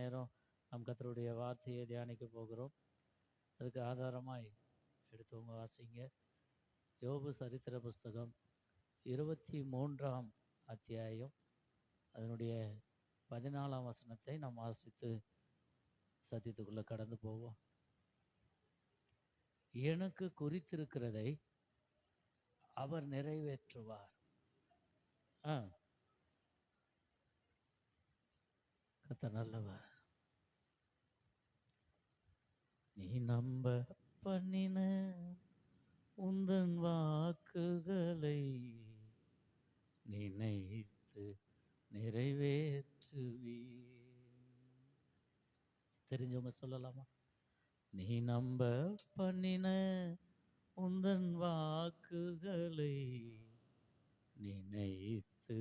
நேரம் நாம் கர்த்தருடைய வார்த்தையை தியானிக்க போகிறோம். அதுக்கு ஆதாரமாய் எடுத்தவங்க வாசிங்க. யோபு சரித்திர புஸ்தகம் 23ஆம் அத்தியாயம் அதனுடைய 14ஆம் வசனத்தை நாம் வாசித்து சத்தியத்துக்குள்ள கடந்து போவோம். எனக்கு குறித்திருக்கிறதை அவர் நிறைவேற்றுவார். கர்த்தர் நல்லவர். நீ நம்ப பண்ணின உந்தன் வாக்குகளை நினைத்து நிறைவேற்றுவி. தெரிஞ்சவங்க சொல்லலாமா? நீ நம்ப பண்ணின உந்தன் வாக்குகளை நினைத்து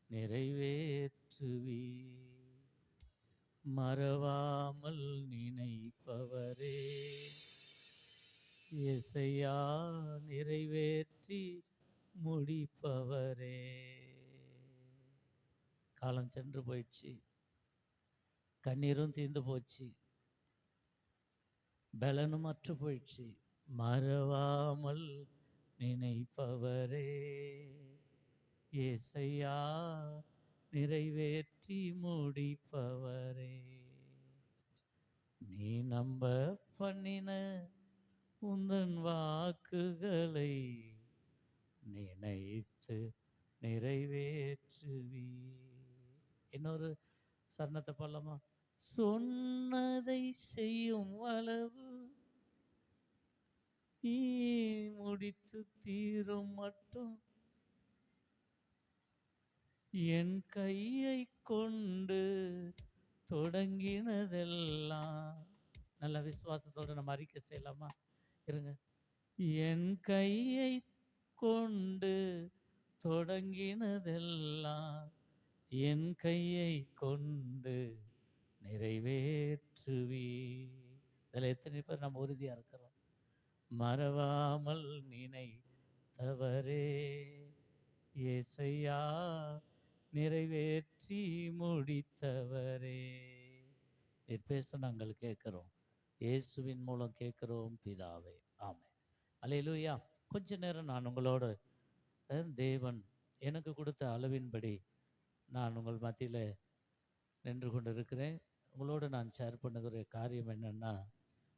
நிறைவேற்றுவி. மறவாமல் நினைப்பவரே, இசையா நிறைவேற்றி முடிப்பவரே. காலம் சென்று போயிடுச்சு, கண்ணீரும் தீர்ந்து போச்சு, பலனும் அற்று போயிடுச்சு. மறவாமல் நினைப்பவரே, இசையா நிறைவேற்றி முடிப்பவரே. நீ நம்ப பண்ணின உந்தன் வாக்குகளை நினைத்து நிறைவேற்றுவி. இன்னொரு சரணத்தை பாடலாமா? சொன்னதை செய்யும் அளவு நீ முடித்து தீரும் மட்டும் என் கையை கொண்டு தொடங்கினதெல்லாம். நல்ல விசுவாசத்தோட நம்ம அறிக்கை செய்யலாமா? இருங்க. என் கையை கொண்டு தொடங்கினதெல்லாம் என் கையை கொண்டு நிறைவேற்றுவி. இதில் எத்தனை பேர் நம்ம உறுதியா இருக்கிறோம்? மறவாமல் நினைத்தவரே, இசையா நிறைவேற்றி முடித்தவரே. நீர் பேச நாங்கள் கேட்கிறோம், இயேசுவின் மூலம் கேட்கிறோம் பிதாவே, ஆமென். அல்லேலூயா. கொஞ்ச நேரம் நான் உங்களோடு தேவன் எனக்கு கொடுத்த அளவின்படி நான் உங்கள் மத்தியில் நின்று கொண்டு இருக்கிறேன். உங்களோடு நான் ஷேர் பண்ணுகிற காரியம் என்னன்னா,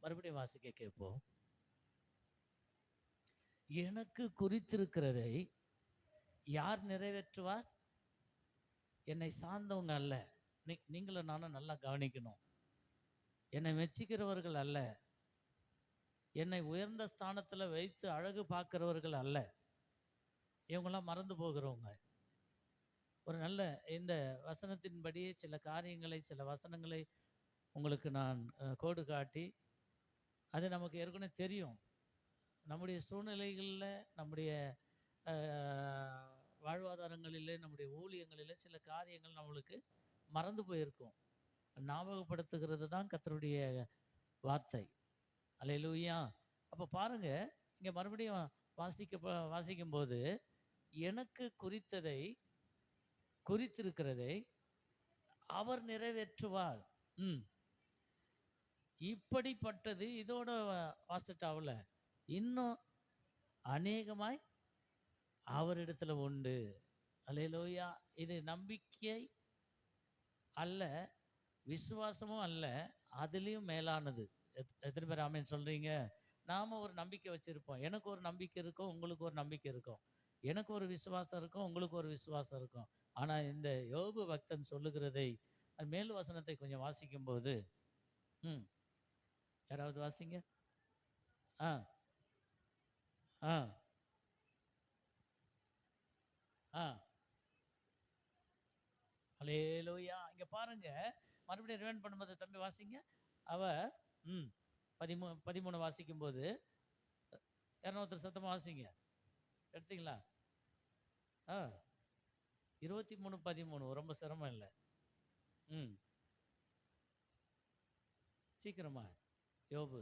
மறுபடியும் வாசிக்க கேட்போம். எனக்கு குறித்திருக்கிறதை யார் நிறைவேற்றுவார்? என்னை சார்ந்தவங்க அல்ல. நீங்களும் நானும் நல்லா கவனிக்கணும். என்னை மெச்சிக்கிறவர்கள் அல்ல, என்னை உயர்ந்த ஸ்தானத்தில் வைத்து அழகு பார்க்கிறவர்கள் அல்ல. இவங்கெல்லாம் மறந்து போகிறவங்க. ஒரு நல்ல இந்த வசனத்தின்படியே சில காரியங்களை, சில வசனங்களை உங்களுக்கு நான் கோடு காட்டி, அது நமக்கு ஏற்கனவே தெரியும். நம்முடைய சூழ்நிலைகளில், நம்முடைய வாழ்வாதாரங்களிலே, நம்முடைய ஊழியங்களிலே சில காரியங்கள் நம்மளுக்கு மறந்து போயிருக்கும். ஞாபகப்படுத்துகிறது தான் கர்த்தருடைய வார்த்தை. அல்லேலூயா. அப்போ பாருங்க, இங்கே மறுபடியும் வாசிக்கும்போது எனக்கு குறித்திருக்கிறதை அவர் நிறைவேற்றுவார். இப்படிப்பட்டது இதோட வாசிட்டாவில் இன்னும் அநேகமாய் அவரிடத்துல உண்டு. அல்லேலூயா. இது நம்பிக்கை அல்ல, விசுவாசமும் அல்ல, அதுலேயும் மேலானது. எத்தனை பேர் ஆமென் சொல்றீங்க? நாம ஒரு நம்பிக்கை வச்சிருப்போம். எனக்கு ஒரு நம்பிக்கை இருக்கும், உங்களுக்கு ஒரு நம்பிக்கை இருக்கும். எனக்கு ஒரு விசுவாசம் இருக்கும், உங்களுக்கு ஒரு விசுவாசம் இருக்கும். ஆனா இந்த யோபு பக்தன் சொல்லுகிறதை, மேல் வசனத்தை கொஞ்சம் வாசிக்கும்போது, யாராவது வாசிங்க. அல்லேலூயா. இங்க பாருங்க, மறுபடியும் ரிவைண்ட் பண்ணும்போது தம்பி வாசிங்க. அவ 13 வாசிக்கும்போது யாரும் சத்தமா வாசிங்க. எடுத்தீங்களா? 23:13 ரொம்ப சிரமம் இல்லை. சீக்கிரமா யோபு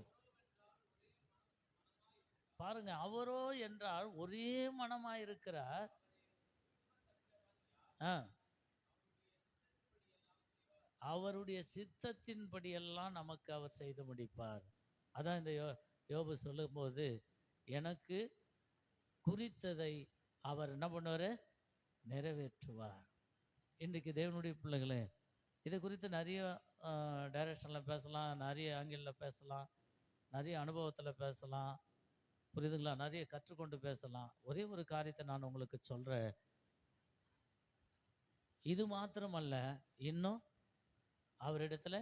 பாருங்க. அவரோ என்றால் ஒரே மனமாயிருக்கிறார். அவருடைய சித்தத்தின்படியெல்லாம் நமக்கு அவர் செய்து முடிப்பார். அதான் இந்த யோபு சொல்லும்போது, எனக்கு குறித்ததை அவர் என்ன பண்ணுவார்? நிறைவேற்றுவார். இன்றைக்கு தேவனுடைய பிள்ளைகளே, இதை குறித்து நிறைய டைரக்ஷனில் பேசலாம், நிறைய ஆங்கிளில் பேசலாம், நிறைய அனுபவத்தில் பேசலாம், புரியுதுங்களா? நிறைய கற்றுக்கொண்டு பேசலாம். ஒரே ஒரு காரியத்தை நான் உங்களுக்கு சொல்கிறேன். இது மாத்திரமல்ல, இன்னும் அவரிடத்துல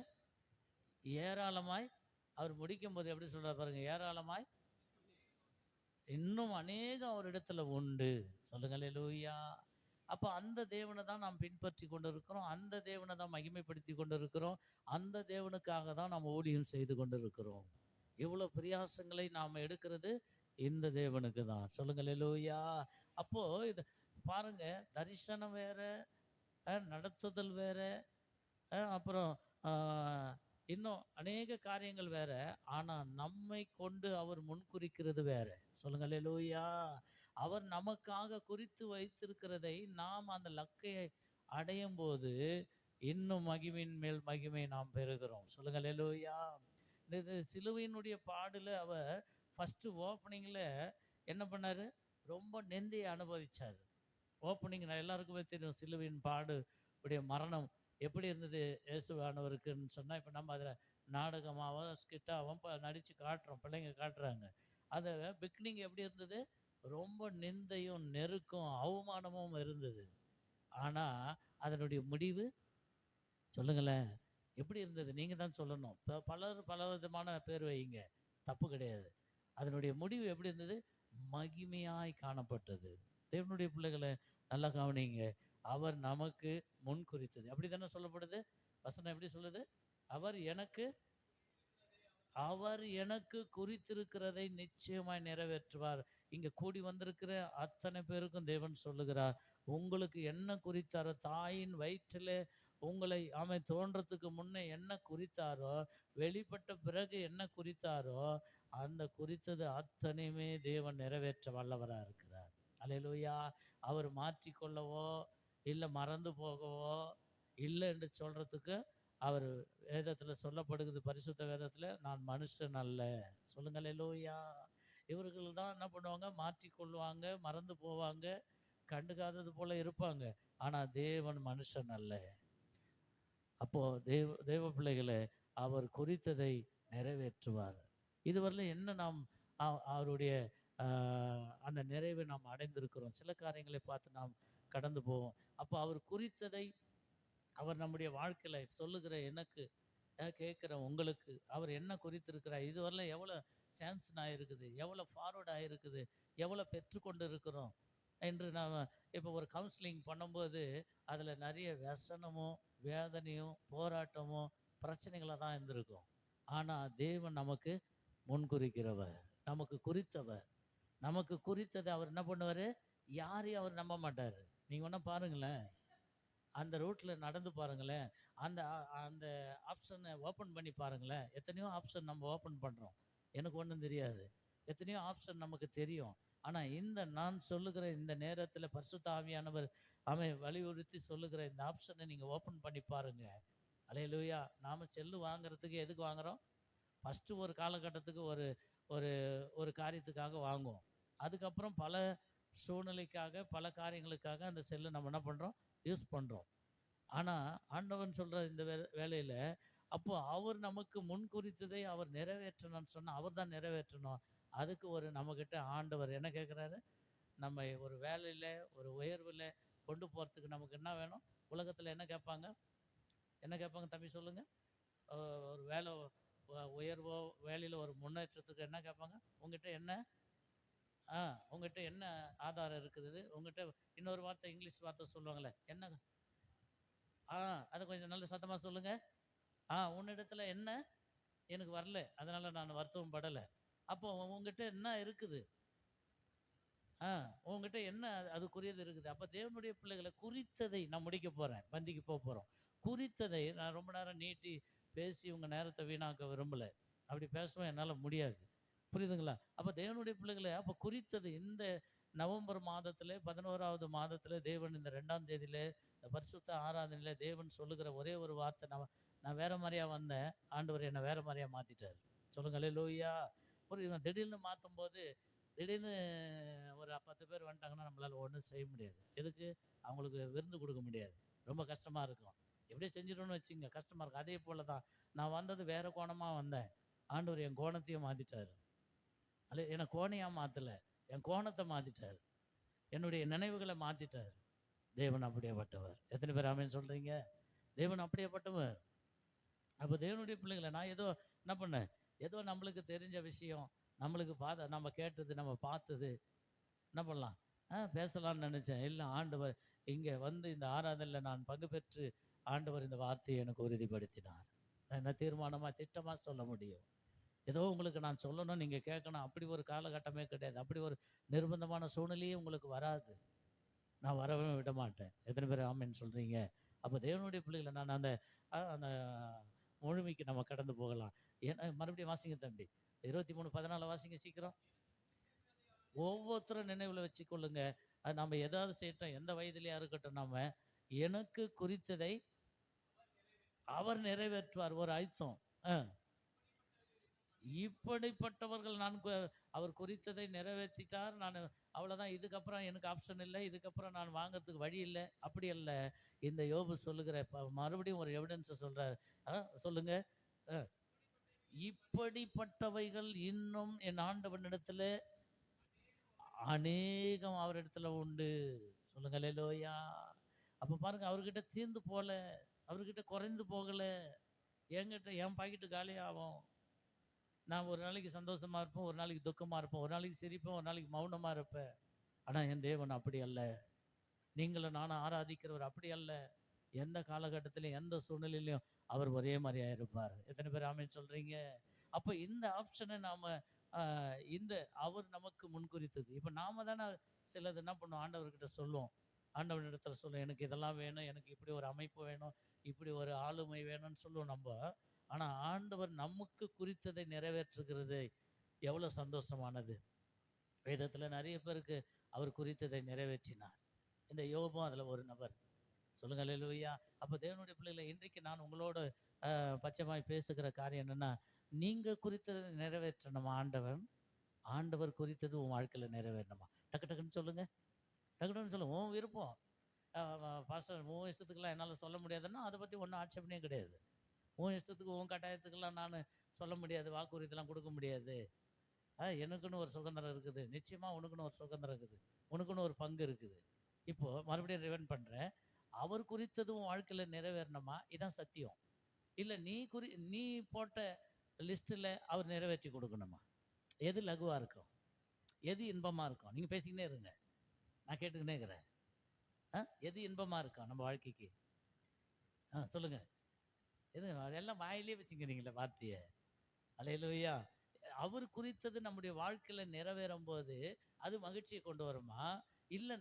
ஏராளமாய், அவர் முடிக்கும் போது எப்படி சொல்றார் பாருங்க, ஏராளமாய் இன்னும் அநேகம் அவரிடத்துல உண்டு. சொல்லுங்க அல்லேலூயா. அப்போ அந்த தேவனை தான் நாம் பின்பற்றி கொண்டு இருக்கிறோம், அந்த தேவனை தான் மகிமைப்படுத்தி கொண்டு இருக்கிறோம், அந்த தேவனுக்காக தான் நாம் ஊழியம் செய்து கொண்டு இருக்கிறோம். இவ்வளோ பிரயாசங்களை நாம் எடுக்கிறது இந்த தேவனுக்கு தான். சொல்லுங்க அல்லேலூயா. அப்போ இது பாருங்க, தரிசனம் வேற, நடத்துதல் வேற, அப்புறம் இன்னும் அநேக காரியங்கள் வேற. ஆனா நம்மை கொண்டு அவர் முன்குறிக்கிறது வேற. சொல்லுங்க அல்லேலூயா. அவர் நமக்காக குறித்து வைத்திருக்கிறதை நாம் அந்த லக்கையை அடையும் போது இன்னும் மகிமையின் மேல் மகிமை நாம் பெறுகிறோம். சொல்லுங்க அல்லேலூயா. இந்த சிலுவையினுடைய பாடுல அவர் ஃபர்ஸ்ட் ஓப்பனிங்ல என்ன பண்ணாரு? ரொம்ப நிந்தையை அனுபவிச்சார். ஓப்பனிங் எல்லாருக்குமே தெரியும், சிலுவையின் பாடு உடைய மரணம் எப்படி இருந்தது இயேசுவானவருக்குன்னு சொன்னால், இப்போ நம்ம அதில் நாடகமாகவும் ஸ்கிட்டாகவும் நடித்து காட்டுறோம், பிள்ளைங்க காட்டுறாங்க. அதை பிக்னிங் எப்படி இருந்தது? ரொம்ப நிந்தையும் நெருக்கும் அவமானமும் இருந்தது. ஆனால் அதனுடைய முடிவு சொல்லுங்களேன், எப்படி இருந்தது? நீங்கள் தான் சொல்லணும். இப்போ பலர் பல விதமான பேர் வைங்க, தப்பு கிடையாது. அதனுடைய முடிவு எப்படி இருந்தது? மகிமையாய் காணப்பட்டது. தேவனுடைய பிள்ளைகளை நல்லா கவனிங்க. அவர் நமக்கு முன் குறித்தது அப்படி தானே சொல்லப்படுது. வசனம் எப்படி சொல்லுது? அவர் எனக்கு குறித்திருக்கிறதை நிச்சயமாய் நிறைவேற்றுவார். இங்க கூடி வந்திருக்கிற அத்தனை பேருக்கும் தேவன் சொல்லுகிறார், உங்களுக்கு என்ன குறித்தாரோ, தாயின் வயிற்றிலே உங்களை தோன்றதுக்கு முன்னே என்ன குறித்தாரோ, வெளிப்பட்ட பிறகு என்ன குறித்தாரோ, அந்த குறித்தது அத்தனையுமே தேவன் நிறைவேற்ற வல்லவராக இருக்கிறார். அல்லேலூயா. அவர் மாற்றிக்கொள்ளவோ இல்லை மறந்து போகவோ இல்லை என்று சொல்றதுக்கு அவர் வேதத்தில் சொல்லப்படுகிறது. பரிசுத்த வேதத்தில், நான் மனுஷன் அல்ல. சொல்லுங்க அல்லேலூயா. இவர்கள் தான் என்ன பண்ணுவாங்க? மாற்றிக்கொள்வாங்க, மறந்து போவாங்க, கண்டுக்காதது போல இருப்பாங்க. ஆனால் தேவன் மனுஷன் அல்ல. அப்போ தேவ பிள்ளைகளை அவர் குறித்ததை நிறைவேற்றுவார். இதுவரையிலும் என்ன நாம் அவருடைய அந்த நிறைவை நாம் அடைந்திருக்கிறோம். சில காரியங்களை பார்த்து நாம் கடந்து போவோம். அப்போ அவர் குறித்ததை அவர் நம்முடைய வாழ்க்கையில சொல்லுகிற எனக்கு, கேட்குற உங்களுக்கு, அவர் என்ன குறித்திருக்கிறார், இதுவரையிலும் எவ்வளோ சான்ஸ் ஆகிருக்குது, எவ்வளோ ஃபார்வர்ட் ஆகிருக்குது, எவ்வளோ பெற்றுக்கொண்டு இருக்கிறோம் என்று நாம் இப்போ ஒரு கவுன்சிலிங் பண்ணும்போது அதில் நிறைய व्यसனமும் வேதனையும் போராட்டமும் பிரச்சனைகளாக தான் இருந்திருக்கும். ஆனால் தேவன் நமக்கு முன்குறிக்கிறவர், நமக்கு குறித்தவர். நமக்கு குறித்ததை அவர் என்ன பண்ணுவார்? யாரையும் அவர் நம்ப மாட்டார். நீங்கள் ஒன்றா பாருங்களேன், அந்த ரூட்டில் நடந்து பாருங்களேன், அந்த அந்த ஆப்ஷனை ஓப்பன் பண்ணி பாருங்களேன். எத்தனையோ ஆப்ஷன் நம்ம ஓப்பன் பண்ணுறோம், எனக்கு ஒன்றும் தெரியாது. எத்தனையோ ஆப்ஷன் நமக்கு தெரியும். ஆனால் நான் சொல்லுகிற இந்த நேரத்தில் பரிசுத்த ஆவியானவர் வலியுறுத்தி சொல்லுகிற இந்த ஆப்ஷனை நீங்கள் ஓப்பன் பண்ணி பாருங்க. அல்லேலூயா. நாம் செல்லு வாங்குறதுக்கு எதுக்கு வாங்குகிறோம்? ஃபஸ்ட்டு ஒரு காலகட்டத்துக்கு ஒரு ஒரு ஒரு காரியத்துக்காக வாங்குவோம். அதுக்கப்புறம் பல சூழ்நிலைக்காக, பல காரியங்களுக்காக அந்த செல்லை நம்ம என்ன பண்ணுறோம்? யூஸ் பண்ணுறோம். ஆனால் ஆண்டவன் சொல்கிற இந்த வேலையில், அப்போ அவர் நமக்கு முன் குறித்ததை அவர் நிறைவேற்றணும்னு சொன்னால், அவர் தான் நிறைவேற்றணும். அதுக்கு ஒரு நம்மக்கிட்ட ஆண்டவர் என்ன கேட்குறாரு? நம்ம ஒரு வேலையில், ஒரு உயர்வில் கொண்டு போகிறதுக்கு நமக்கு என்ன வேணும்? உலகத்தில் என்ன கேட்பாங்க? என்ன கேட்பாங்க தம்பி சொல்லுங்கள்? ஒரு வேலை உயர்வோ, வேலையில் ஒரு முன்னேற்றத்துக்கு என்ன கேட்பாங்க? உங்ககிட்ட என்ன உங்ககிட்ட என்ன ஆதாரம் இருக்குது? உங்ககிட்ட இன்னொரு வார்த்தை, இங்கிலீஷ் வார்த்தை சொல்லுவாங்களே, என்ன? அதை கொஞ்சம் நல்ல சத்தமாக சொல்லுங்க. உன்னிடத்துல என்ன? எனக்கு வரல, அதனால நான் வருத்தம் படலை. அப்போ உங்ககிட்ட என்ன இருக்குது? உங்ககிட்ட என்ன அதுக்குரியது இருக்குது? அப்போ தேவனுடைய பிள்ளைகளை குறித்ததை நான் முடிக்க போகிறேன், பந்திக்கு போக போகிறோம். குறித்ததை நான் ரொம்ப நேரம் நீட்டி பேசி உங்கள் நேரத்தை வீணாக்க விரும்பலை. அப்படி பேசவும் என்னால் முடியாது, புரியுதுங்களா? அப்போ தேவனுடைய பிள்ளைகளை அப்போ குறித்தது, நவம்பர் மாதத்துல 11வது மாதத்துல தேவன் இந்த 2ஆம் தேதியில இந்த பரிசுத்த ஆராதனையில தேவன் சொல்லுகிற ஒரே ஒரு வார்த்தை, நான் வேற மாதிரியா வந்தேன், ஆண்டவர் என்னை வேற மாதிரியா மாத்திட்டாரு. சொல்லுங்க அல்லேலூயா. புரியுதுங்க. திடீர்னு மாத்தும் போது திடீர்னு ஒரு 10 பேர் வந்துட்டாங்கன்னா நம்மளால ஒன்றும் செய்ய முடியாது. எதுக்கு? அவங்களுக்கு விருந்து கொடுக்க முடியாது. ரொம்ப கஷ்டமா இருக்கும். எப்படியே செஞ்சிடணும்னு வச்சுங்க, கஷ்டமா இருக்கும். அதே போல தான் நான் வந்தது வேற கோணமா வந்தேன். ஆண்டவர் என் கோணத்தையும் மாத்திட்டாரு. என்ன கோணையா மாத்தல, என் கோணத்தை மாத்திட்டாரு. என்னுடைய நினைவுகளை மாத்திட்டாரு. தேவன் அப்படியேப்பட்டவர். எத்தனை பேர் ஆமென் சொல்றீங்க? தேவன் அப்படியேப்பட்டவர். அப்ப தேவனுடைய பிள்ளைகளை நான் ஏதோ என்ன பண்ணேன், ஏதோ நம்மளுக்கு தெரிஞ்ச விஷயம், நம்மளுக்கு நம்ம கேட்டது, நம்ம பார்த்தது என்ன பண்ணலாம், பேசலாம்னு நினைச்சேன். இல்லை, ஆண்டவர் இங்க வந்து இந்த ஆராதனையில் நான் பங்கு பெற்று ஆண்டவர் இந்த வார்த்தையை எனக்கு உறுதிப்படுத்தினார். நான் என்ன தீர்மானமா திட்டமா சொல்ல முடியும். ஏதோ உங்களுக்கு நான் சொல்லணும், நீங்க கேட்கணும், அப்படி ஒரு காலகட்டமே கிடையாது. அப்படி ஒரு நிர்பந்தமான சூழ்நிலையே உங்களுக்கு வராது. நான் வரவே விட மாட்டேன். எத்தனை பேர் ஆமென்னு சொல்றீங்க? அப்போ தேவனுடைய பிள்ளைகளை நான் அந்த அந்த முழுமைக்கு நம்ம கடந்து போகலாம். ஏன்னா மறுபடியும் வாசிங்க தம்பி, 23:14 வாசிங்க சீக்கிரம். ஒவ்வொருத்தரும் நினைவுல வச்சுக்கொள்ளுங்க. அது நம்ம ஏதாவது செய்யட்டும், எந்த வயதிலையா இருக்கட்டும், நாம எனக்கு குறித்ததை அவர் நிறைவேற்றுவார். ஒரு அழுத்தம். இப்படிப்பட்டவர்கள் அவர் குறித்ததை நிறைவேற்றிட்டார். நான் அவ்வளோதான், இதுக்கப்புறம் எனக்கு ஆப்ஷன் இல்லை, இதுக்கப்புறம் நான் வாங்கிறதுக்கு வழி இல்லை. அப்படி அல்ல. இந்த யோபு சொல்லுகிற மறுபடியும் ஒரு எவிடன்ஸை சொல்றாரு. சொல்லுங்க. இப்படிப்பட்டவைகள் இன்னும் என் ஆண்டவனிடத்துல அநேகம் அவரிடத்துல உண்டு. சொல்லுங்க அல்லேலூயா. அப்ப பாருங்க, அவர்கிட்ட தீர்ந்து போல, அவர்கிட்ட குறைந்து போகல. என்கிட்ட என் பாக்கெட்டு காலி ஆகும். நான் ஒரு நாளைக்கு சந்தோஷமா இருப்பேன், ஒரு நாளைக்கு துக்கமா இருப்பேன், ஒரு நாளைக்கு சிரிப்பேன், ஒரு நாளைக்கு மௌனமா இருப்பேன். ஆனா என் தேவன் அப்படி அல்ல. நீங்களும் நானும் ஆராதிக்கிறவர் அப்படி அல்ல. எந்த காலகட்டத்திலையும் எந்த சூழ்நிலையிலையும் அவர் ஒரே மாதிரியா இருப்பார். எத்தனை பேர் ஆமென் சொல்றீங்க? அப்ப இந்த ஆப்ஷனை நாம இந்த அவர் நமக்கு முன்குறித்தது. இப்ப நாம தானே சிலது என்ன பண்ணுவோம், ஆண்டவர்கிட்ட சொல்லுவோம். ஆண்டவரிடத்துல சொல்லுவோம், எனக்கு இதெல்லாம் வேணும், எனக்கு இப்படி ஒரு அமைப்பு வேணும், இப்படி ஒரு ஆளுமை வேணும்னு சொல்லுவோம் நம்ம. ஆனா ஆண்டவர் நமக்கு குறித்ததை நிறைவேற்றுகிறது எவ்வளவு சந்தோஷமானது. வேதத்துல நிறைய பேருக்கு அவர் குறித்ததை நிறைவேற்றினார். இந்த யோபும் அதுல ஒரு நபர். சொல்லுங்க அல்லேலூயா. அப்ப தேவனுடைய பிள்ளைகளை, இன்றைக்கு நான் உங்களோட பச்சைமாய் பேசுகிற காரியம் என்னன்னா, நீங்க குறித்ததை நிறைவேற்றணுமா ஆண்டவன்? ஆண்டவர் குறித்தது உன் வாழ்க்கையில நிறைவேறணுமா? டக்கு டக்குன்னு சொல்லுங்க. டக்கு டக்குன்னு சொல்லுங்க. உன் விருப்பம். பாஸ்டர், உன் இஷ்டத்துக்குலாம் என்னால் சொல்ல முடியாதுன்னா அதை பற்றி ஒன்றும் ஆட்சேபனையே கிடையாது. உன் இஷ்டத்துக்கு உன் கட்டாயத்துக்கெல்லாம் நான் சொல்ல முடியாது, வாக்குறுதிலாம் கொடுக்க முடியாது. எனக்குன்னு ஒரு சுதந்திரம் இருக்குது. நிச்சயமா உனக்குன்னு ஒரு சுதந்திரம் இருக்குது, உனக்குன்னு ஒரு பங்கு இருக்குது. இப்போ மறுபடியும் ரிவைண்ட் பண்றேன். அவர் குறித்தது உன் வாழ்க்கையில நிறைவேறணுமா? இதான் சத்தியம். இல்ல நீ போட்ட லிஸ்ட்ல அவர் நிறைவேற்றி கொடுக்கணுமா? எது லகுவா இருக்கும்? எது இன்பமா இருக்கும்? நீங்க பேசிக்கினே இருங்க, நான் கேட்டுக்கினே இருக்கிறேன். எது இன்பமா இருக்கும் நம்ம வாழ்க்கைக்கு? சொல்லுங்க. எது எல்லாம் வாயிலே வச்சுக்கிறீங்களே வார்த்தையை. அல்லேலூயா. அவர் குறித்தது நம்முடைய வாழ்க்கையில நிறைவேறும் போது அது மகிழ்ச்சியை கொண்டு வருமா? இல்ல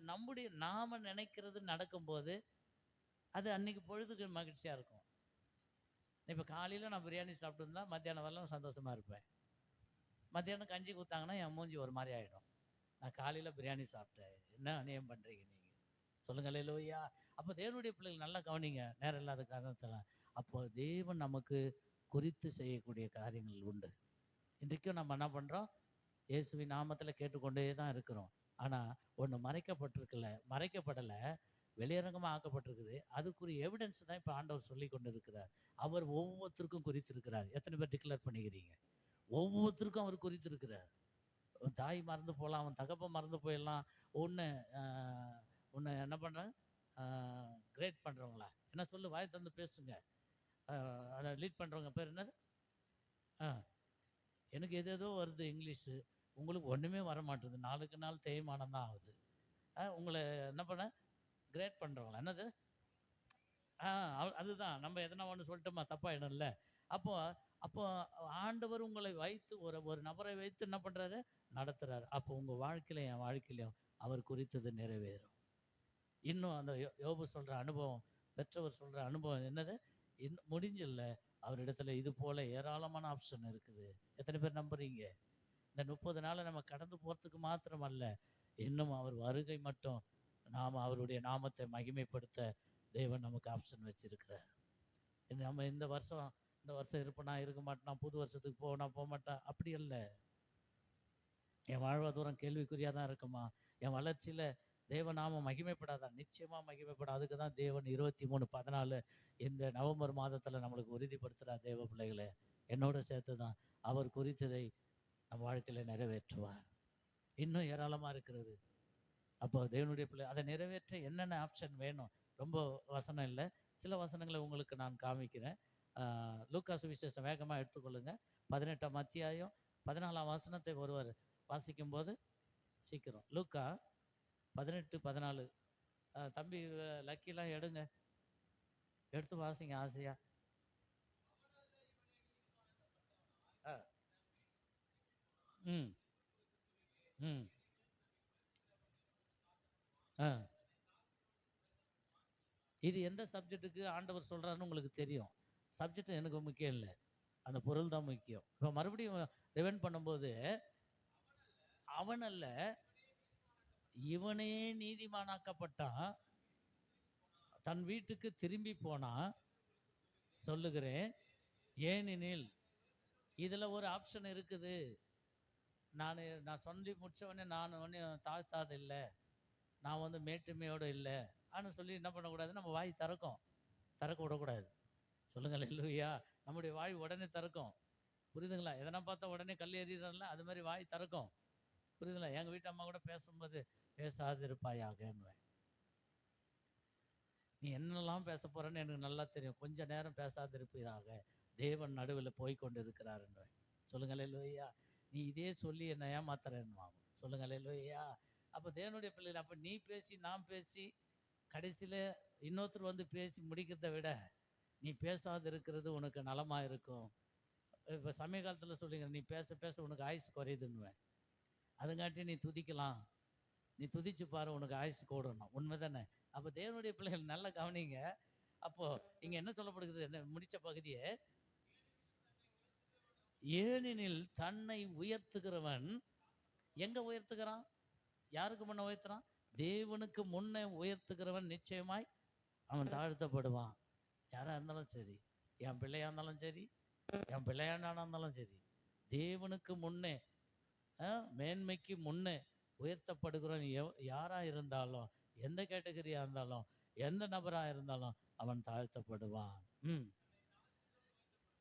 நாம நினைக்கிறது நடக்கும்போது அது அன்னைக்கு பொழுதுக்கு மகிழ்ச்சியா இருக்கும். இப்ப காலையில நான் பிரியாணி சாப்பிட்டு இருந்தா மத்தியானம் வரலாம் சந்தோஷமா இருப்பேன். மத்தியானம் கஞ்சி கொடுத்தாங்கன்னா என் மூஞ்சி ஒரு மாதிரி ஆயிடும். நான் காலையில பிரியாணி சாப்பிட்டேன், என்ன அநியாயம் பண்றீங்க நீங்க? சொல்லுங்க அல்லேலூயா. அப்போ தேவனுடைய பிள்ளைகள் நல்லா கவனிங்க, நேரம் இல்லாத காரணத்துல. அப்போ தேவன் நமக்கு குறித்து செய்யக்கூடிய காரியங்கள் உண்டு. இன்றைக்கும் நம்ம என்ன பண்றோம்? இயேசுவின் நாமத்துல கேட்டுக்கொண்டே தான் இருக்கிறோம். ஆனா ஒண்ணு மறைக்கப்படலை, வெளியரங்கமா ஆக்கப்பட்டிருக்குது. அதுக்குரிய எவிடன்ஸ் தான் இப்ப ஆண்டவர் சொல்லி கொண்டு இருக்கிறார். அவர் ஒவ்வொருத்தருக்கும் குறித்திருக்கிறார். எத்தனை பேர் டிக்ளேர் பண்ணிக்கிறீங்க? ஒவ்வொருத்தருக்கும் அவர் குறித்திருக்கிறார். தாய் மறந்து போகலாம், அவன் தகப்பன் மறந்து போயிடலாம். ஒன்று உன்னை என்ன பண்ணுறேன், கிரேட் பண்ணுறவங்களா என்ன சொல்லு, வாய் தந்து பேசுங்க. அதை லீட் பண்ணுறவங்க பேர் என்னது? எனக்கு எதேதோ வருது இங்கிலீஷு, உங்களுக்கு ஒன்றுமே வர மாட்டேது. நாளுக்கு நாள் தேய்மானம் தான் ஆகுது. உங்களை என்ன பண்ண, கிரேட் பண்ணுறவங்களா என்னது? அதுதான். நம்ம எதனா ஒன்று சொல்லிட்டோமா, தப்பாயிடும்ல. அப்போ அப்போ ஆண்டவர் உங்களை வைத்து ஒரு நபரை வைத்து என்ன பண்றாரு, நடத்துறாரு. அப்போ உங்க வாழ்க்கையில என் வாழ்க்கையிலையும் அவர் குறித்தது நிறைவேறும். இன்னும் அந்த யோபு சொல்ற அனுபவம், பெற்றவர் சொல்ற அனுபவம் என்னது? இன்னும் முடிஞ்சில்ல, அவரிடத்துல இது போல ஏராளமான ஆப்ஷன் இருக்குது. எத்தனை பேர் நம்புறீங்க? இந்த 30 நாளை நம்ம கடந்து போறதுக்கு மாத்திரம் அல்ல, இன்னும் அவர் வருகை மட்டும் நாம் அவருடைய நாமத்தை மகிமைப்படுத்த தேவன் நமக்கு ஆப்ஷன் வச்சிருக்கிறார். நம்ம இந்த வருஷம் இருப்பேனா இருக்க மாட்டேனா, புது வருஷத்துக்கு போனா போக மாட்டேன் அப்படி இல்லை. என் வாழ்வாதாரம் கேள்விக்குறியாக தான் இருக்குமா, என் வளர்ச்சியில் தேவநாமம் மகிமைப்படாதா? நிச்சயமாக மகிமைப்படும். அதுக்கு தான் தேவன் 23/14 இந்த நவம்பர் மாதத்தில் நம்மளுக்கு உறுதிப்படுத்துகிறார். தேவ பிள்ளைகளை என்னோட சேர்த்து தான் அவர் குறித்ததை நம்ம வாழ்க்கையில் நிறைவேற்றுவார். இன்னும் ஏராளமாக இருக்கிறது. அப்போ தேவனுடைய பிள்ளை அதை நிறைவேற்ற என்னென்ன ஆப்ஷன் வேணும்? ரொம்ப வசனம் இல்லை, சில வசனங்களை உங்களுக்கு நான் காமிக்கிறேன். லூக்கா சுவிசேஷம் வேகமாக எடுத்துக்கொள்ளுங்க. 18ஆம் அத்தியாயம் 14ஆம் வசனத்தை ஒருவர் வாசிக்கும்போது சீக்கிரம். லூக்கா 18:14. தம்பி லக்கிலாம் எடுங்க, எடுத்து வாசிங்க ஆசையா. ம் ம் ஆ இது எந்த சப்ஜெக்ட்டுக்கு ஆண்டவர் சொல்கிறாருன்னு உங்களுக்கு தெரியும். சப்ஜெக்ட் எனக்கு முக்கியம் இல்லை, அந்த பொருள் தான் முக்கியம். இப்போ மறுபடியும் ரிவைண்ட் பண்ணும்போது, அவனல்ல இவனே நீதிமானாக்கப்பட்டான், தன் வீட்டுக்கு திரும்பி போனான் சொல்லுகிறேன். ஏனெனில் இதில் ஒரு ஆப்ஷன் இருக்குது. நான் சொல்லி முடித்தவொடனே நான் ஒன்றும் தாழ்த்தாது இல்லை, நான் வந்து மேட்டுமையோடு இல்லை ஆனால் சொல்லி என்ன பண்ணக்கூடாது, நம்ம வாய் திறக்க விடக்கூடாது. சொல்லுங்கள் இல்லையா? நம்முடைய வாய் உடனே திறக்கும், புரியுதுங்களா? எதனா பார்த்தா உடனே கல் எறிகிறோம்ல, அது மாதிரி வாய் திறக்கும், புரியுதுங்களா? எங்கள் வீட்டு அம்மா கூட பேசும்போது பேசாதிருப்பாயாகன்னுவேன். நீ என்னெல்லாம் பேச போறேன்னு எனக்கு நல்லா தெரியும், கொஞ்ச நேரம் பேசாதிருப்பீராக, தேவன் நடுவில் போய் கொண்டு இருக்கிறாருன்னுவேன். சொல்லுங்களே லோய்யா. நீ இதே சொல்லி என்னை ஏமாத்துறேன்னுவாங்க. சொல்லுங்களே லோய்யா. அப்போ தேவனுடைய பிள்ளைகள், அப்போ நீ பேசி நான் பேசி கடைசியில் இன்னொருத்தர் வந்து பேசி முடிக்கிறத விட நீ பேசாது இருக்கிறது உனக்கு நலமாக இருக்கும். இப்போ சமய காலத்தில் சொல்லுங்க, நீ பேச பேச உனக்கு ஆயுசு குறையுதுன்னுவேன். அதுங்காட்டி நீ துதிக்கலாம், நீ துதிச்சு பாரு, உனக்கு ஆயுசு கூடணும். உண்மை தானே? அப்போ தேவனுடைய பிள்ளைகள் நல்லா கவனிங்க. அப்போ இங்க என்ன சொல்லப்படுகிறது, என்ன முடிச்ச பகுதியே, ஏனெனில் தன்னை உயர்த்துகிறவன் எங்க உயர்த்துகிறான்? யாருக்கு முன்ன உயர்த்துறான்? தேவனுக்கு முன்னே உயர்த்துகிறவன் நிச்சயமாய் அவன் தாழ்த்தப்படுவான். யாரா இருந்தாலும் சரி, என் பிள்ளையா இருந்தாலும் சரி, என் பிள்ளையாண்டானா இருந்தாலும் சரி, தேவனுக்கு முன்னே மேன்மைக்கு முன்னே உயர்த்தப்படுகிறவன் யாரா இருந்தாலும், எந்த கேட்டகரியா இருந்தாலும், எந்த நபரா இருந்தாலும் அவன் தாழ்த்தப்படுவான்.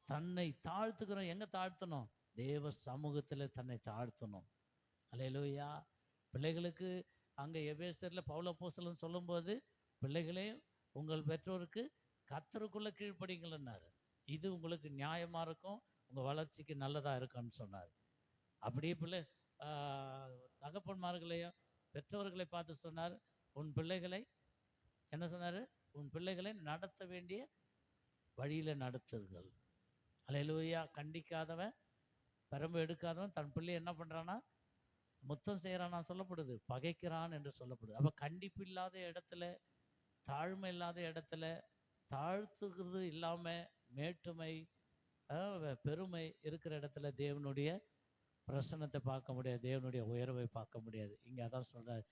தன்னை தாழ்த்துகிறோம். எங்க தாழ்த்தணும்? தேவ சமூகத்துல தன்னை தாழ்த்தணும். அல்லேலூயா. பிள்ளைகளுக்கு அங்க எபேசியர்ல பவுல் அப்போஸ்தலன் சொல்லும்போது, பிள்ளைகளே உங்கள் பெற்றோருக்கு கர்த்தருக்குள்ள கீழ்ப்படிங்கள்னாரு. இது உங்களுக்கு நியாயமா இருக்கும், உங்க வளர்ச்சிக்கு நல்லதா இருக்கும்னு சொன்னார். அப்படியே பிள்ளை தகப்பன்மார்களையும் பெற்றோர்களை பார்த்து சொன்னார், உன் பிள்ளைகளை என்ன சொன்னாரு? உன் பிள்ளைகளை நடத்த வேண்டிய வழியில நடத்துங்கள். அல்லேலூயா. கண்டிக்காதவன், பெரம்பு எடுக்காதவன் தன் பிள்ளை என்ன பண்றானா, முத்தம் செய்யறானா சொல்லப்படுது, பகைக்கிறான் என்று சொல்லப்படுது. அப்ப கண்டிப்பு இல்லாத இடத்துல, தாழ்மை இல்லாத இடத்துல, தாழ்த்துகிறது இல்லாம மேட்டுமை பெருமை இருக்கிற இடத்துல தேவனுடைய பிரசன்னத்தை பார்க்க முடியாது, தேவனுடைய உயர்வை பார்க்க முடியாது. இங்க அதான் சொல்றாரு,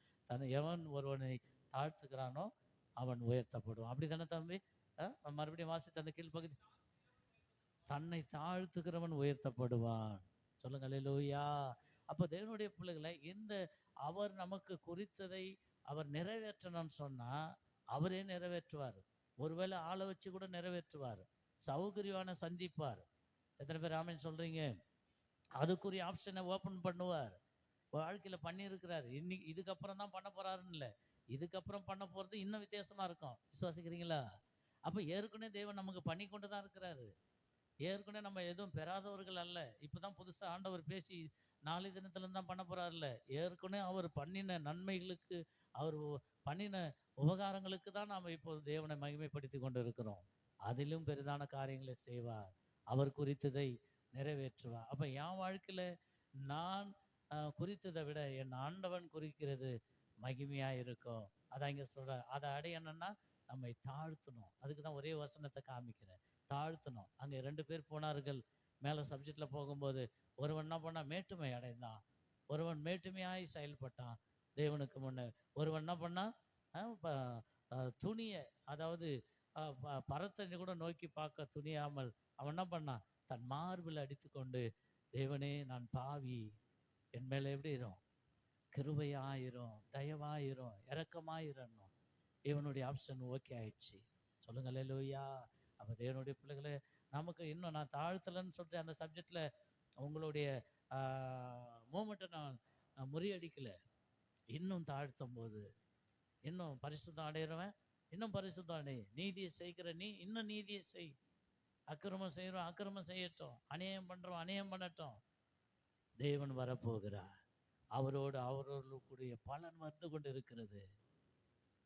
எவன் ஒருவனை தாழ்த்துக்கிறானோ அவன் உயர்த்தப்படுவான். அப்படி தானே தம்பி? மறுபடியும் வாசித்த அந்த கீழ்ப்பகுதி, தன்னை தாழ்த்துக்கிறவன் உயர்த்தப்படுவான். சொல்லுங்க அல்லேலூயா. அப்போ தேவனுடைய பிள்ளைகளை இந்த அவர் நமக்கு குறித்ததை அவர் நிறைவேற்றணும்னு சொன்னா அவரே நிறைவேற்றுவார். ஒருவேளை ஆளை வச்சு கூட நிறைவேற்றுவார், சௌகரியமான சந்திப்பார். எத்தனை பேர் ஆமென் சொல்றீங்க? அதுக்குரிய ஆப்ஷனை ஓப்பன் பண்ணுவார். வாழ்க்கையில பண்ணியிருக்கிறார். இன்னைக்கு இதுக்கப்புறம் தான் பண்ண போறாருன்னு இல்லை, இதுக்கப்புறம் பண்ண போறது இன்னும் வித்தியாசமா இருக்கும். விசுவாசிக்கிறீங்களா? அப்ப ஏற்கனவே தேவன் நமக்கு பண்ணி கொண்டு தான் இருக்கிறாரு. ஏற்கனவே நம்ம எதுவும் பெறாதவர்கள் அல்ல. இப்பதான் புதுசா ஆண்டவர் பேசி நாளை தினத்துல தான் பண்ண போறாருல்ல. ஏற்கனவே அவர் பண்ணின நன்மைகளுக்கு, அவர் பண்ணின உபகாரங்களுக்கு தான் நாம இப்போ தேவனை மகிமைப்படுத்தி கொண்டு இருக்கிறோம். அதிலும் பெரிதான காரியங்களை செய்வார், அவர் குறித்ததை நிறைவேற்றுவார். அப்ப என் வாழ்க்கையில நான் குறித்ததை விட என் ஆண்டவன் குறிக்கிறது மகிமையா இருக்கும். அதான் இங்க சொல்ற, அதை அடையணும்னா நம்மை தாழ்த்தணும். அதுக்கு தான் ஒரே வசனத்தை காமிக்கிறேன், தாழ்த்தணும். அங்கே 2 பேர் போனார்கள். மேலே சப்ஜெக்டில் போகும்போது ஒருவன் என்ன பண்ணான்? மேட்டுமை அடைந்தான். ஒருவன் மேட்டுமையாய் செயல்பட்டான். தேவனுக்கு முன்ன ஒருவன் என்ன பண்ணா, துணியை, அதாவது பரத்தை கூட நோக்கி பார்க்க துணியாமல் அவன் என்ன பண்ணான், தன் மார்பில் அடித்துக்கொண்டு, தேவனே நான் பாவி, என் மேலே எப்படி இரும், கிருபையாயிரும், தயவாயிரும், இரக்கமாயிரும். இவனுடைய ஆப்ஷன் ஓகே ஆயிடுச்சு. சொல்லுங்க அல்லேலூயா. அப்போ தேவனுடைய பிள்ளைகளே, நமக்கு இன்னும் நான் தாழ்த்தலைன்னு சொல்லிட்டு அந்த சப்ஜெக்டில் உங்களுடைய மூமெண்ட்டை நான் முறியடிக்கலை. இன்னும் தாழ்த்தும் போது இன்னும் பரிசுத்தம் அடைகிறவன் இன்னும் பரிசுத்தம் அடை. நீதியை செய்கிற நீ இன்னும் நீதியை செய். அக்கிரமம் செய்கிறோம் அக்கிரமம் செய்யட்டும், அநியாயம் பண்ணுறோம் அநியாயம் பண்ணட்டும். தேவன் வரப்போகிறார். அவரோடு பலன் வந்து கொண்டு இருக்கிறது.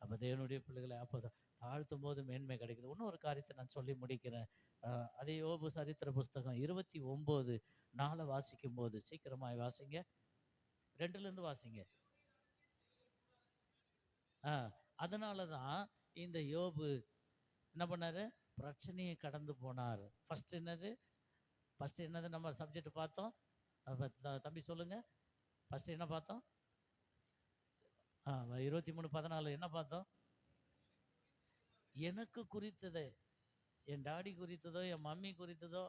அப்போ தேவனுடைய பிள்ளைகளை அப்போ தாழ்த்தும் போது மேன்மை கிடைக்குது. இன்னொரு காரியத்தை நான் சொல்லி முடிக்கிறேன். அதே யோபு சரித்திர புஸ்தகம் 29:4 வாசிக்கும் போது, சீக்கிரமாய் வாசிங்க, 2லேருந்து வாசிங்க. அதனால தான் இந்த யோபு என்ன பண்ணாரு, பிரச்சனையை கடந்து போனார். ஃபர்ஸ்ட் என்னது நம்ம சப்ஜெக்ட் பார்த்தோம். தம்பி சொல்லுங்க, ஃபர்ஸ்ட் என்ன பார்த்தோம்? 23:14 என்ன பார்த்தோம்? எனக்கு குறித்ததை, என் டாடி குறித்ததோ, என் மம்மி குறித்ததோ,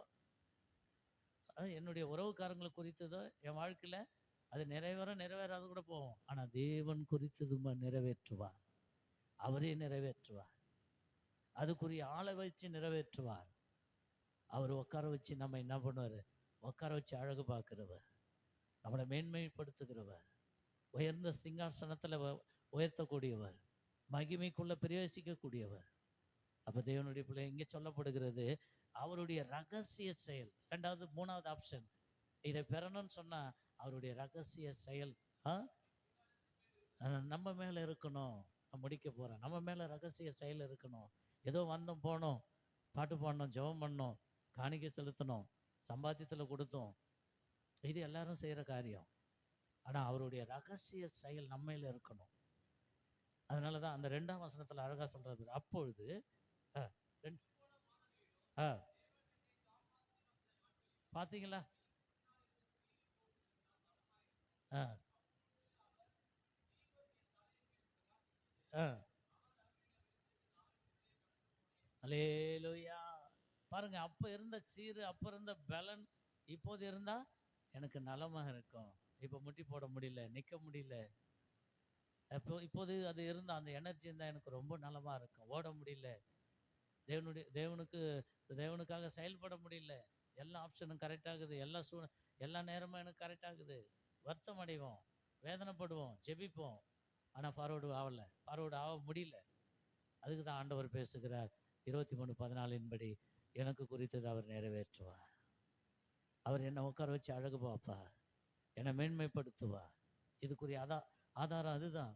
என்னுடைய உறவுக்காரங்களை குறித்ததோ என் வாழ்க்கையில் அது நிறைவேறாது கூட போவோம். ஆனால் தேவன் குறித்தது நிறைவேற்றுவார். அவரே நிறைவேற்றுவார். அதுக்குரிய ஆளை வச்சு நிறைவேற்றுவார். அவர் உட்கார வச்சு நம்ம என்ன பண்ணுவார், உட்கார வச்சு அழகு பார்க்கிறவர், நம்மளை மேன்மைப்படுத்துகிறவர், உயர்ந்த சிங்காசனத்தில் உயர்த்தக்கூடியவர், மகிமைக்குள்ள பிரவேசிக்கக்கூடியவர். அப்போ தேவனுடைய பிள்ளை இங்கே சொல்லப்படுகிறது அவருடைய ரகசிய செயல். 3வது ஆப்ஷன், இதை பெறணும்னு சொன்னா அவருடைய ரகசிய செயல் நம்ம மேல இருக்கணும். நான் முடிக்க போறேன். நம்ம மேல ரகசிய செயல் இருக்கணும். ஏதோ வந்தோம் போனோம், பாட்டு பாடணும், ஜெபம் பண்ணோம், காணிக்கை செலுத்தணும், சம்பாத்தியத்தில் கொடுத்தோம், இது எல்லாரும் செய்யற காரியம். ஆனா அவருடைய ரகசிய செயல் நம்மையில இருக்கணும். அதனாலதான் அந்த 2ஆம் வசனத்துல அழகா சொல்றது, அப்பொழுது பாத்தீங்களா, அல்லேலூயா. பாருங்க, அப்ப இருந்த சீரு, அப்ப இருந்த பலன் இப்போது இருந்தா எனக்கு நலமா இருக்கும். இப்ப முட்டி போட முடியல, நிக்க முடியல. இப்போது அது இருந்தா, அந்த எனர்ஜி இருந்தா எனக்கு ரொம்ப நலமா இருக்கும். ஓட முடியல, தேவனுக்காக செயல்பட முடியல. எல்லா ஆப்ஷனும் கரெக்ட் ஆகுது, எல்லா நேரமும் எனக்கு கரெக்ட் ஆகுது. வருத்தம் அடைவோம், வேதனைப்படுவோம், ஜெபிப்போம், ஆனா ஃபார்வர்டு ஆக முடியல. அதுக்கு தான் ஆண்டவர் பேசுகிறார் 23:14 படி, எனக்கு குறித்தது அவர் நிறைவேற்றுவார். அவர் என்னை உட்கார வச்சு அழகு பார்ப்பார், என்னை மேன்மைப்படுத்துவார். இதுக்குரிய ஆதாரம் அதுதான்.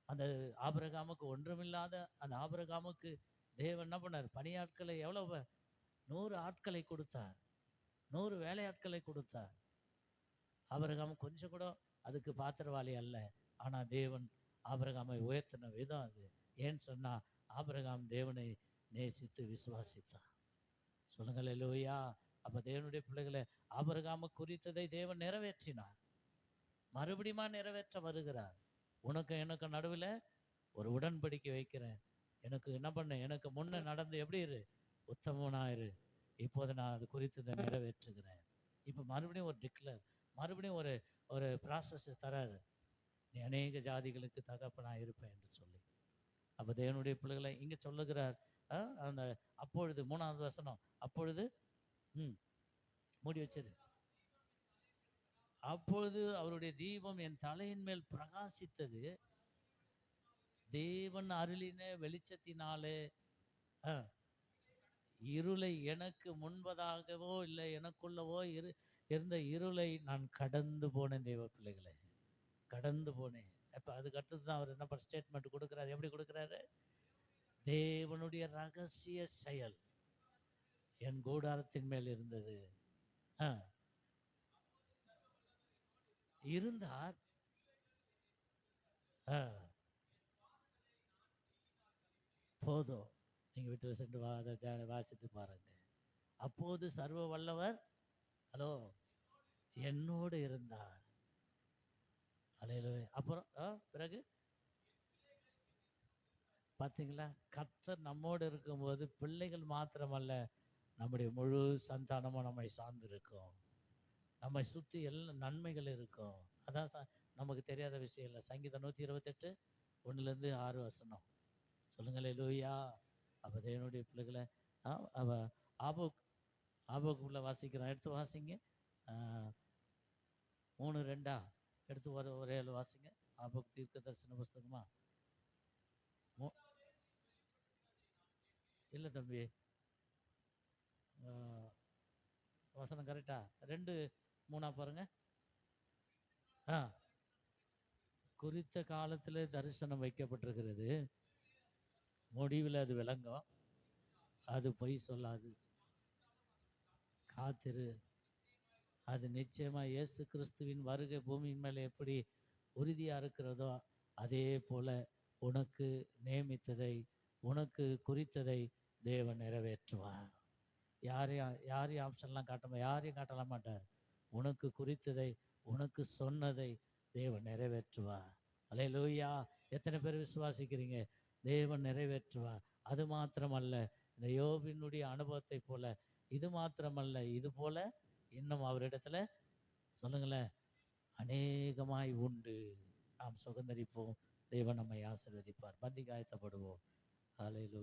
அந்த ஆபிரகாமுக்கு ஒன்றுமில்லாத அந்த ஆபிரகாமுக்கு தேவன் என்ன பண்ணார், பணியாட்களை எவ்வளவு 100 ஆட்களை கொடுத்தார், 100 வேலையாட்களை கொடுத்தார். ஆபிரகாம் கொஞ்சம் கூட அதுக்கு பாத்திரவாளி அல்ல. ஆனா தேவன் ஆபிரகாமை உயர்த்தின விதம் அது. ஏன்னு சொன்னா ஆபிரகாம் தேவனை நேசித்து விசுவாசித்தான். சொல்லுங்கள் அல்லேலூயா. அப்ப தேவனுடைய பிள்ளைகளை, ஆபிரகாம குறித்ததை தேவன் நிறைவேற்றினார், மறுபடியும் நிறைவேற்ற வருகிறார். உனக்கு எனக்கு நடுவில் ஒரு உடன்படிக்கை வைக்கிறேன். எனக்கு என்ன பண்ண, எனக்கு முன்ன நடந்து எப்படி இரு, உத்தமனாயிரு. இப்போது நான் அது குறித்ததை நிறைவேற்றுகிறேன். இப்போ மறுபடியும் ஒரு டிக்ளேர், மறுபடியும் ஒரு ப்ராசஸ் தராரு. நீ அநேக ஜாதிகளுக்கு தகப்பனாக இருப்பேன் என்று சொல்லி. அப்போ தேவனுடைய பிள்ளைகளை இங்கே சொல்லுகிறார். அந்த அப்பொழுது 3வது வசனம், அப்பொழுது மூடி வச்சிரு. அப்பொழுது அவருடைய தீபம் என் தலையின் மேல் பிரகாசித்தது. தேவன் அருளின வெளிச்சத்தினாலே இருளை எனக்கு முன்பதாகவோ இல்லை எனக்குள்ளவோ இருந்த இருளை நான் கடந்து போனேன். தேவ பிள்ளைகளை, கடந்து போனேன். அப்ப அதுக்கு அடுத்தது தான் அவர் என்ன ஸ்டேட்மெண்ட் கொடுக்கிறாரு. எப்படி கொடுக்கிறாரு? தேவனுடைய ரகசிய செயல் என் கூடாரத்தின் மேல் இருந்தது. இருந்தார். போதும், நீங்க வீட்டில் சென்று வாசித்து பாருங்க. அப்போது சர்வ வல்லவர் என்னோடு இருந்தார். அல்லேலூயா. அப்புறம் பிறகு பார்த்தீங்களா, கர்த்தர் நம்மோடு இருக்கும்போது பிள்ளைகள் மாத்திரமல்ல, நம்முடைய முழு சந்தானமும் நம்மை சார்ந்து இருக்கும். நம்மை சுற்றி எல்லா நன்மைகள் இருக்கும். அதான் நமக்கு தெரியாத விஷயம் இல்லை. சங்கீதம் 128 1லேருந்து 6 வசனம். சொல்லுங்க அல்லேலூயா. அப்போ தேவனுடைய பிள்ளைகளை அவ ஆபோக் ஆபோக்குள்ள வாசிக்கிறோம். எடுத்து வாசிங்க. 3:2 எடுத்து ஒரே வாசிங்க. ஆபோக் தீர்க்க தரிசன புஸ்தகமா? இல்லை தம்பி, வசனம் கரெக்டா? 2:3 பாருங்க. குறித்த காலத்தில் தரிசனம் வைக்கப்பட்டிருக்கிறது, முடிவில் அது விளங்கும், அது பொய் சொல்லாது. காத்திரு, அது நிச்சயமாக இயேசு கிறிஸ்துவின் வருகை பூமியின் மேலே எப்படி உறுதியாக இருக்கிறதோ அதே போல உனக்கு நியமித்ததை, உனக்கு குறித்ததை தேவன் நிறைவேற்றுவார். யாரையும் ஆப்ஷன்லாம் யாரையும் காட்டலாம் மாட்டார். உனக்கு குறித்ததை, உனக்கு சொன்னதை தேவன் நிறைவேற்றுவார். அல்லேலூயா. எத்தனை பேர் விசுவாசிக்கிறீங்க? தேவன் நிறைவேற்றுவார். அது மாத்திரமல்ல, இந்த யோபினுடைய அனுபவத்தை போல இது மாத்திரமல்ல, இது போல இன்னும் அவரிடத்துல சொல்லுங்களேன், அநேகமாய் உண்டு. நாம் சுதந்தரிப்போம். தேவன் நம்மை ஆசீர்வதிப்பார். பந்தி காயத்தப்படுவோம். அல்லேலூயா.